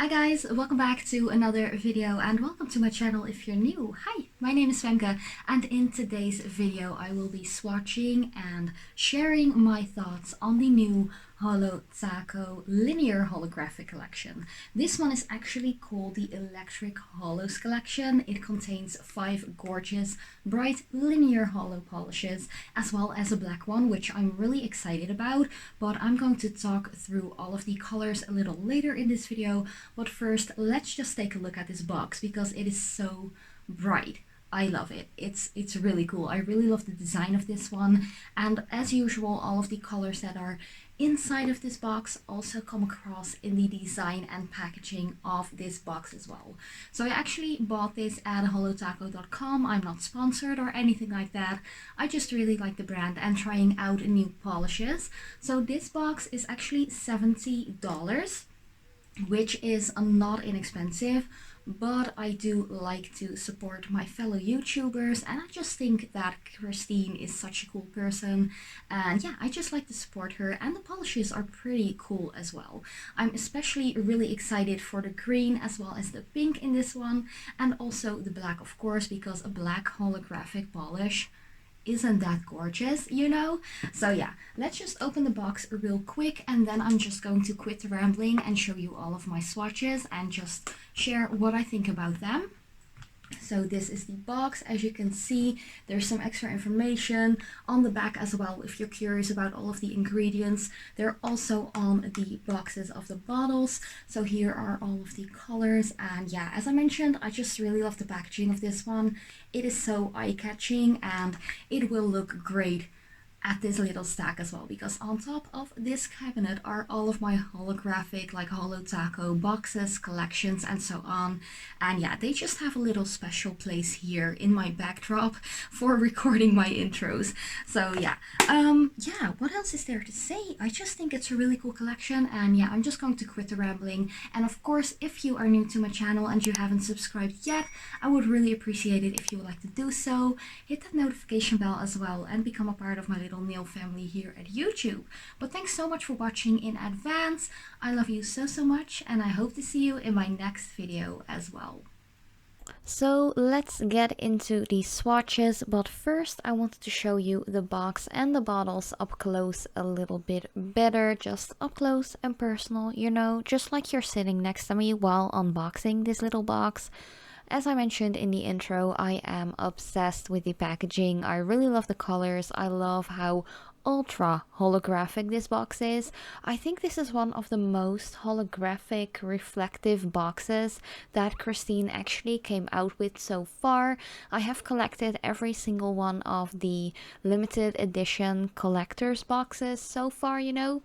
Hi guys, welcome back to another video and welcome to my channel if you're new. Hi, my name is Femke and in today's video I will be swatching and sharing my thoughts on the new Holo Taco linear holographic collection. This one is actually called the Electric Holos collection. It contains 5 gorgeous bright linear holo polishes as well as a black one, which I'm really excited about, but I'm going to talk through all of the colors a little later in this video. But first, let's just take a look at this box because it is so bright. I love it. It's really cool. I really love the design of this one, and as usual, all of the colors that are inside of this box also come across in the design and packaging of this box as well. So I actually bought this at holotaco.com. I'm not sponsored or anything like that. I just really like the brand and trying out new polishes. So this box is actually $70, which is not inexpensive, but I do like to support my fellow YouTubers, and I just think that Christine is such a cool person, and yeah, I just like to support her, and the polishes are pretty cool as well. I'm especially really excited for the green as well as the pink in this one, and also the black, of course, because a black holographic polish, isn't that gorgeous, you know? So yeah, let's just open the box real quick and then I'm just going to quit the rambling and show you all of my swatches and just share what I think about them. So this is the box. As you can see, there's some extra information on the back as well if you're curious about all of the ingredients. They're also on the boxes of the bottles. So here are all of the colors, and yeah, as I mentioned, I just really love the packaging of this one. It is so eye-catching and it will look great at this little stack as well, because on top of this cabinet are all of my holographic, like Holo Taco boxes, collections, and so on. And yeah, they just have a little special place here in my backdrop for recording my intros. So yeah, what else is there to say? I just think it's a really cool collection, and yeah, I'm just going to quit the rambling. And of course, if you are new to my channel and you haven't subscribed yet, I would really appreciate it if you would like to do so. Hit that notification bell as well and become a part of my little nail family here at YouTube. But thanks so much for watching in advance. I love you so much, and I hope to see you in my next video as well. So let's get into the swatches, but first I wanted to show you the box and the bottles up close a little bit better, just up close and personal, you know, just like you're sitting next to me while unboxing this little box. As I mentioned in the intro, I am obsessed with the packaging. I really love the colors. I love how ultra holographic this box is. I think this is one of the most holographic reflective boxes that Christine actually came out with so far. I have collected every single one of the limited edition collector's boxes so far, you know.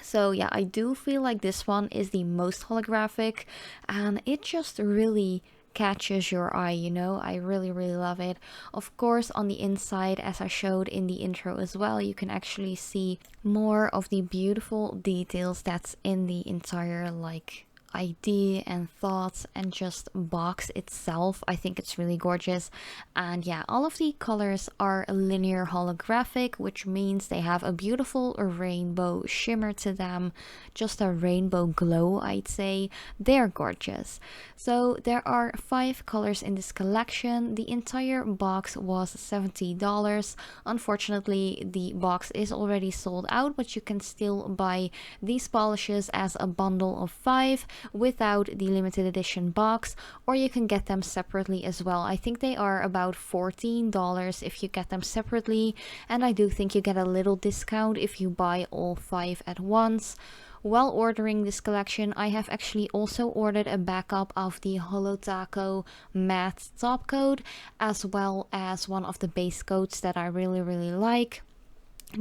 So yeah, I do feel like this one is the most holographic, and it just really catches your eye, you know. I really love it. Of course, on the inside, as I showed in the intro as well, you can actually see more of the beautiful details that's in the entire like idea and thoughts and just box itself. I think it's really gorgeous. And yeah, all of the colors are linear holographic, which means they have a beautiful rainbow shimmer to them, just a rainbow glow, I'd say. They're gorgeous. So there are 5 colors in this collection. The entire box was $70. Unfortunately, the box is already sold out, but you can still buy these polishes as a bundle of 5 without the limited edition box, or you can get them separately as well. I think they are about $14 if you get them separately, and I do think you get a little discount if you buy all 5 at once. While ordering this collection, I have actually also ordered a backup of the Holo Taco matte top coat, as well as one of the base coats that I really like,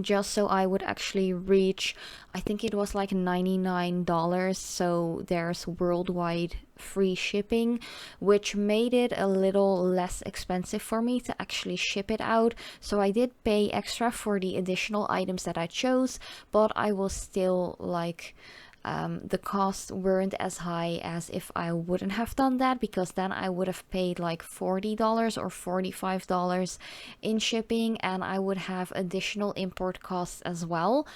just so I would actually reach, I think it was like $99, so there's worldwide free shipping, which made it a little less expensive for me to actually ship it out. So I did pay extra for the additional items that I chose, but I was still like the costs weren't as high as if I wouldn't have done that, because then I would have paid like $40 or $45 in shipping, and I would have additional import costs as well.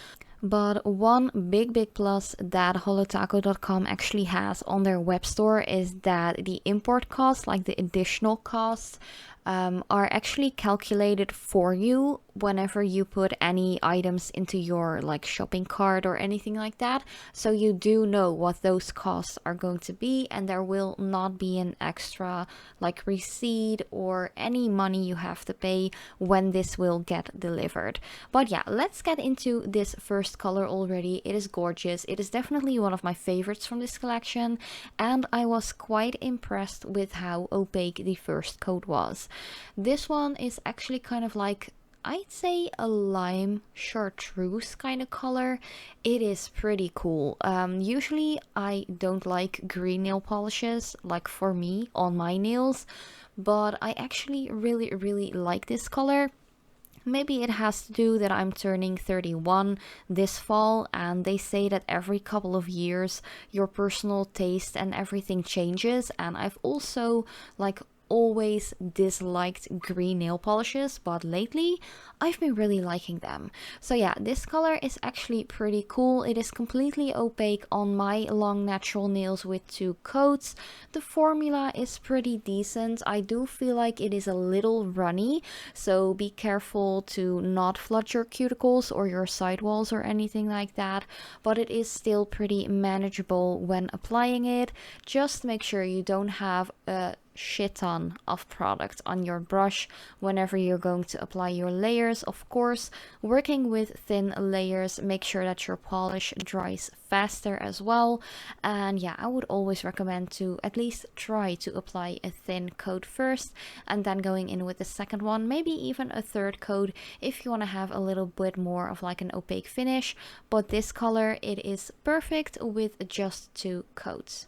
But one big plus that holotaco.com actually has on their web store is that the import costs, like the additional costs, are actually calculated for you whenever you put any items into your like shopping cart or anything like that. So you do know what those costs are going to be, and there will not be an extra like receipt or any money you have to pay when this will get delivered. But yeah, let's get into this first color already. It is gorgeous. It is definitely one of my favorites from this collection, and I was quite impressed with how opaque the first coat was. This one is actually kind of like, I'd say, a lime chartreuse kind of color. It is pretty cool. Usually I don't like green nail polishes, like for me on my nails, but I actually really like this color. Maybe it has to do that I'm turning 31 this fall, and they say that every couple of years your personal taste and everything changes, and I've also like always disliked green nail polishes, but lately I've been really liking them. So yeah, this color is actually pretty cool. It is completely opaque on my long natural nails with 2 coats. The formula is pretty decent. I do feel like it is a little runny, so be careful to not flood your cuticles or your sidewalls or anything like that, but it is still pretty manageable when applying it. Just make sure you don't have a shit ton of product on your brush whenever you're going to apply your layers. Of course, working with thin layers, make sure that your polish dries faster as well. And yeah, I would always recommend to at least try to apply a thin coat first and then going in with the second one, maybe even a third coat if you want to have a little bit more of like an opaque finish. But this color, it is perfect with just 2 coats.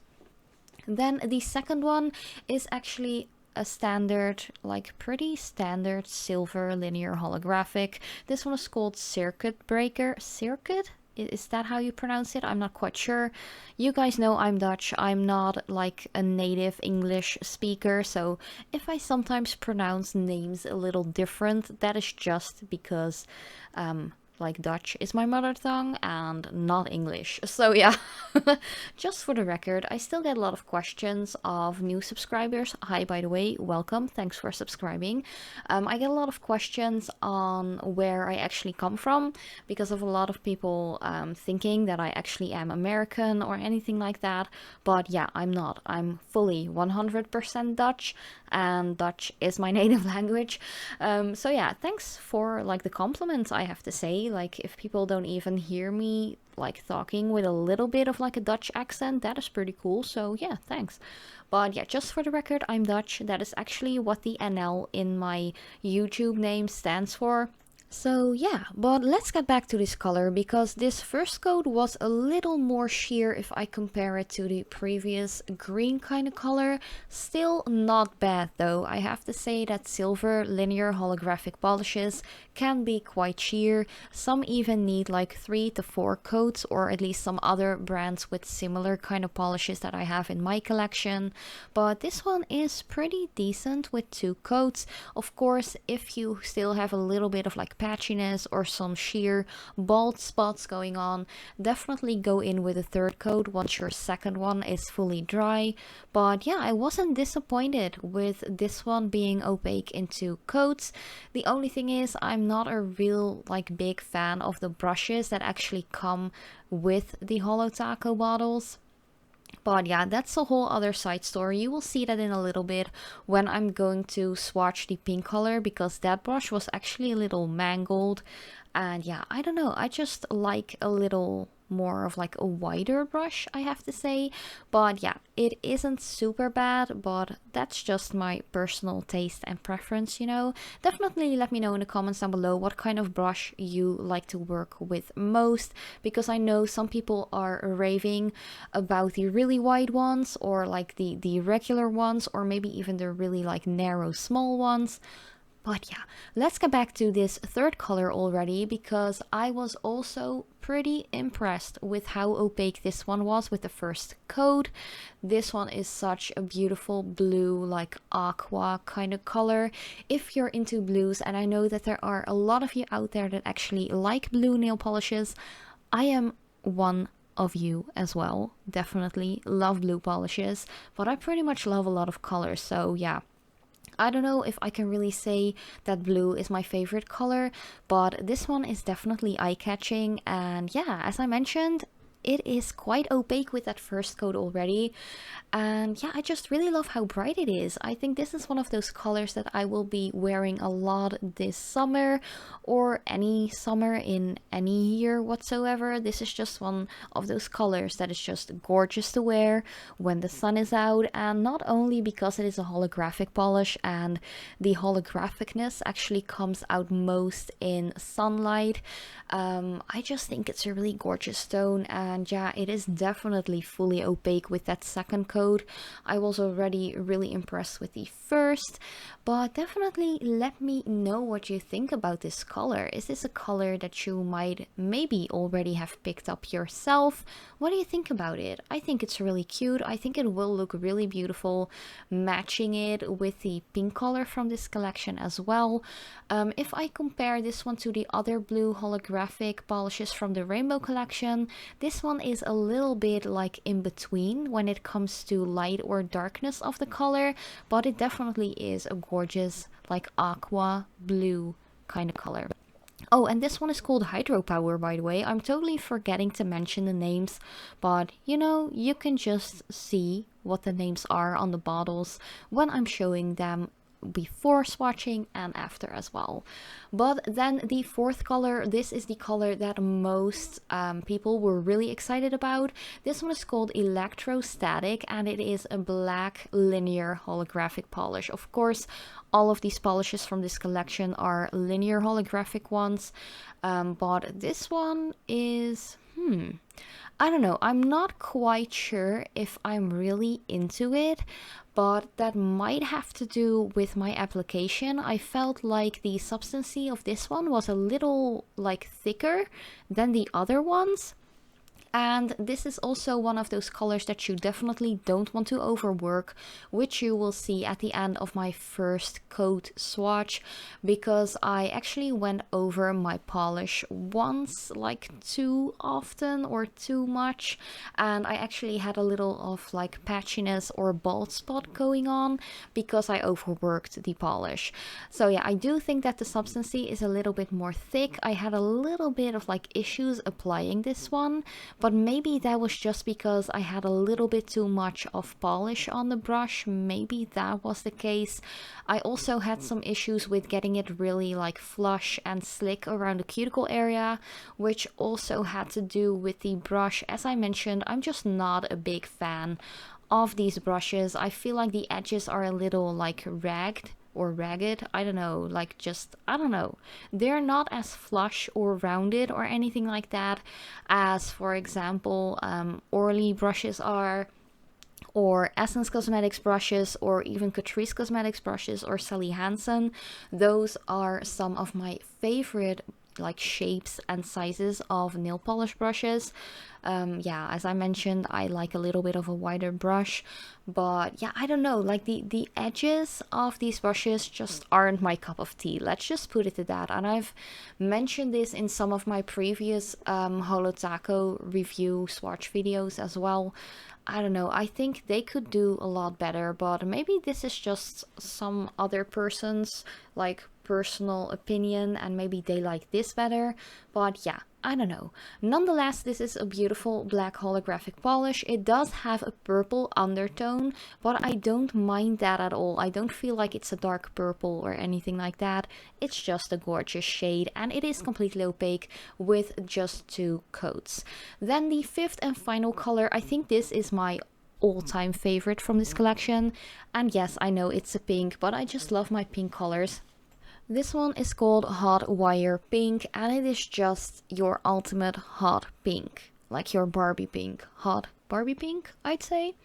Then the second one is actually a standard, like pretty standard silver linear holographic. This one is called Circuit Breaker. Circuit? Is that how you pronounce it? I'm not quite sure. You guys know I'm Dutch. I'm not like a native English speaker, so if I sometimes pronounce names a little different, that is just because like Dutch is my mother tongue and not English. So yeah, just for the record, I still get a lot of questions of new subscribers. Hi, by the way, welcome. Thanks for subscribing. I get a lot of questions on where I actually come from, because of a lot of people thinking that I actually am American or anything like that. But yeah, I'm not. I'm fully 100% Dutch, and Dutch is my native language. So yeah, thanks for like the compliments, I have to say. Like, if people don't even hear me like talking with a little bit of like a Dutch accent, that is pretty cool. So yeah, thanks. But yeah, just for the record, I'm Dutch. That is actually what the NL in my YouTube name stands for. So yeah, but let's get back to this color, because this first coat was a little more sheer if I compare it to the previous green kind of color. Still not bad though. I have to say that silver linear holographic polishes can be quite sheer. Some even need like 3 to 4 coats, or at least some other brands with similar kind of polishes that I have in my collection. But this one is pretty decent with 2 coats. Of course, if you still have a little bit of like patchiness or some sheer bald spots going on, definitely go in with a third coat once your second one is fully dry. But yeah, I wasn't disappointed with this one being opaque in 2 coats. The only thing is, I'm not a real like big fan of the brushes that actually come with the Holo Taco bottles. But yeah, that's a whole other side story. You will see that in a little bit when I'm going to swatch the pink color, because that brush was actually a little mangled. And yeah, I don't know, I just like a little more of like a wider brush, I have to say. But yeah, it isn't super bad, but that's just my personal taste and preference, you know. Definitely let me know in the comments down below what kind of brush you like to work with most, because I know some people are raving about the really wide ones, or like the regular ones, or maybe even the really like narrow small ones. But yeah, let's get back to this third color already, because I was also pretty impressed with how opaque this one was with the first coat. This one is such a beautiful blue, like aqua kind of color. If you're into blues, and I know that there are a lot of you out there that actually like blue nail polishes, I am one of you as well. Definitely love blue polishes, but I pretty much love a lot of colors, so yeah. I don't know if I can really say that blue is my favorite color, but this one is definitely eye-catching, and yeah, as I mentioned, it is quite opaque with that first coat already. And yeah, I just really love how bright it is. I think this is one of those colors that I will be wearing a lot this summer, or any summer in any year whatsoever. This is just one of those colors that is just gorgeous to wear when the sun is out, and not only because it is a holographic polish and the holographicness actually comes out most in sunlight. I just think it's a really gorgeous stone, and yeah, it is definitely fully opaque with that second coat. I was already really impressed with the first, but definitely let me know what you think about this color. Is this a color that you might maybe already have picked up yourself? What do you think about it? I think it's really cute. I think it will look really beautiful matching it with the pink color from this collection as well. If I compare this one to the other blue holographic polishes from the Rainbow collection, this one is a little bit like in between when it comes to light or darkness of the color, but it definitely is a gorgeous like aqua blue kind of color. Oh, and this one is called Hydropower, by the way. I'm totally forgetting to mention the names, but you know, you can just see what the names are on the bottles when I'm showing them before swatching and after as well. But then the fourth color, this is the color that most people were really excited about. This one is called Electrostatic, and it is a black linear holographic polish. Of course, all of these polishes from this collection are linear holographic ones, but this one is I don't know, I'm not quite sure if I'm really into it, but that might have to do with my application. I felt like the substancy of this one was a little like thicker than the other ones. And this is also one of those colors that you definitely don't want to overwork, which you will see at the end of my first coat swatch, because I actually went over my polish once, like too often or too much, and I actually had a little of like patchiness or bald spot going on because I overworked the polish. So yeah, I do think that the substancy is a little bit more thick. I had a little bit of like issues applying this one, but maybe that was just because I had a little bit too much of polish on the brush. Maybe that was the case. I also had some issues with getting it really like flush and slick around the cuticle area, which also had to do with the brush. As I mentioned, I'm just not a big fan of these brushes. I feel like the edges are a little like ragged or ragged, I don't know, like just, I don't know, they're not as flush or rounded or anything like that as, for example, Orly brushes are, or Essence Cosmetics brushes, or even Catrice Cosmetics brushes, or Sally Hansen. Those are some of my favorite like shapes and sizes of nail polish brushes. Yeah, as I mentioned, I like a little bit of a wider brush, but yeah, I don't know, like the edges of these brushes just aren't my cup of tea. Let's just put it to that. And I've mentioned this in some of my previous Holo Taco review swatch videos as well. I don't know, I think they could do a lot better, but maybe this is just some other person's like personal opinion and maybe they like this better. But yeah, I don't know. Nonetheless, this is a beautiful black holographic polish. It does have a purple undertone, but I don't mind that at all. I don't feel like it's a dark purple or anything like that. It's just a gorgeous shade, and it is completely opaque with just 2 coats. Then the fifth and final color, I think this is my all-time favorite from this collection. And yes, I know it's a pink, but I just love my pink colors. This one is called Hot Wire Pink, and it is just your ultimate hot pink. Like your Barbie pink. Hot Barbie pink, I'd say.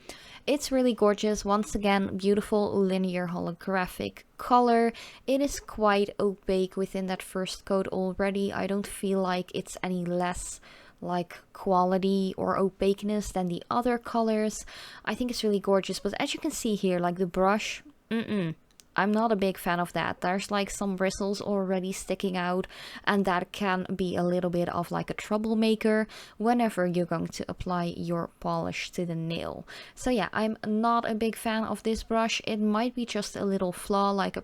It's really gorgeous. Once again, beautiful linear holographic color. It is quite opaque within that first coat already. I don't feel like it's any less like quality or opaqueness than the other colors. I think it's really gorgeous, but as you can see here, like the brush, I'm not a big fan of that. There's like some bristles already sticking out, and that can be a little bit of like a troublemaker whenever you're going to apply your polish to the nail. So yeah, I'm not a big fan of this brush. It might be just a little flaw, like a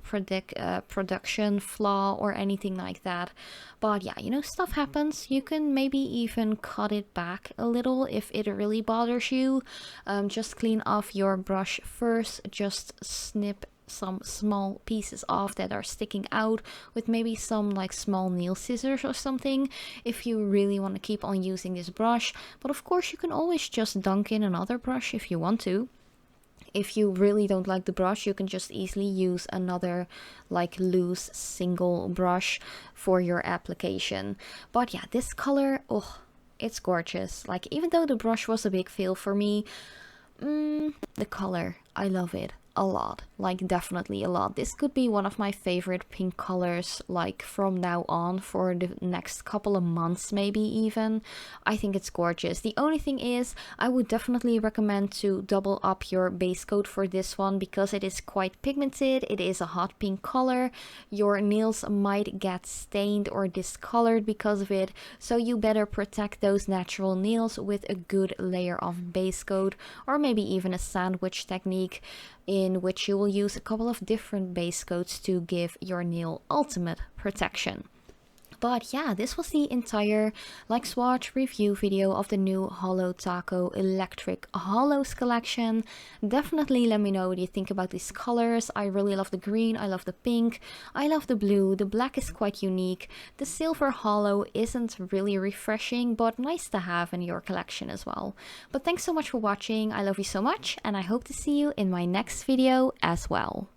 production flaw or anything like that. But yeah, you know, stuff happens. You can maybe even cut it back a little if it really bothers you. Just clean off your brush first. Just snip some small pieces off that are sticking out with maybe some like small nail scissors or something if you really want to keep on using this brush. But of course you can always just dunk in another brush if you want to. If you really don't like the brush, you can just easily use another like loose single brush for your application. But yeah, this color, oh, it's gorgeous. Like, even though the brush was a big fail for me, the color, I love it a lot, like definitely a lot. This could be one of my favorite pink colors, like from now on for the next couple of months, maybe even. I think it's gorgeous. The only thing is, I would definitely recommend to double up your base coat for this one because it is quite pigmented. It is a hot pink color. Your nails might get stained or discolored because of it, so you better protect those natural nails with a good layer of base coat, or maybe even a sandwich technique in which you will use a couple of different base coats to give your nail ultimate protection. But yeah, this was the entire like swatch review video of the new Holo Taco Electric Holos collection. Definitely let me know what you think about these colors. I really love the green, I love the pink, I love the blue, the black is quite unique. The silver holo isn't really refreshing, but nice to have in your collection as well. But thanks so much for watching, I love you so much, and I hope to see you in my next video as well.